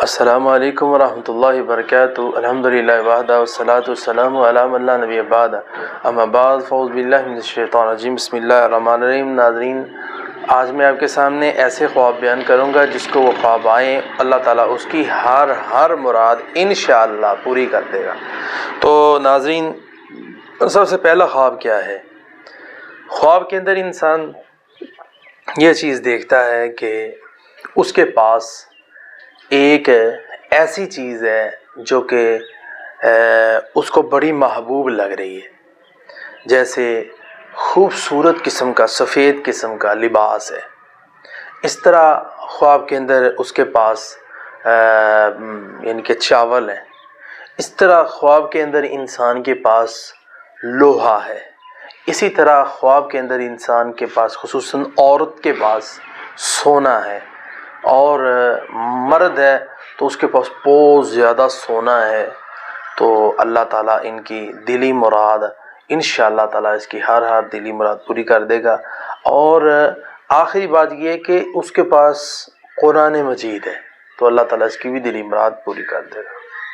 السلام علیکم ورحمۃ اللہ وبرکاتہ۔ الحمدللہ وحدہ والصلاۃ والسلام علی من لا نبی بعد، اما بعد فاعوذ باللہ من الشیطان الرجیم، بسم اللہ الرحمن الرحیم۔ ناظرین، آج میں آپ کے سامنے ایسے خواب بیان کروں گا جس کو وہ خواب آئیں اللہ تعالیٰ اس کی ہر مراد انشاءاللہ پوری کر دے گا۔ تو ناظرین، سب سے پہلا خواب کیا ہے؟ خواب کے اندر انسان یہ چیز دیکھتا ہے کہ اس کے پاس ایک ایسی چیز ہے جو کہ اس کو بڑی محبوب لگ رہی ہے، جیسے خوبصورت قسم کا سفید قسم کا لباس ہے۔ اس طرح خواب کے اندر اس کے پاس یعنی کہ چاول ہے۔ اس طرح خواب کے اندر انسان کے پاس لوہا ہے۔ اسی طرح خواب کے اندر انسان کے پاس، خصوصاً عورت کے پاس سونا ہے، اور مرد ہے تو اس کے پاس بہت زیادہ سونا ہے۔ تو اللہ تعالیٰ ان کی دلی مراد انشاءاللہ تعالیٰ اس کی ہر دلی مراد پوری کر دے گا۔ اور آخری بات یہ کہ اس کے پاس قرآن مجید ہے، تو اللہ تعالیٰ اس کی بھی دلی مراد پوری کر دے گا۔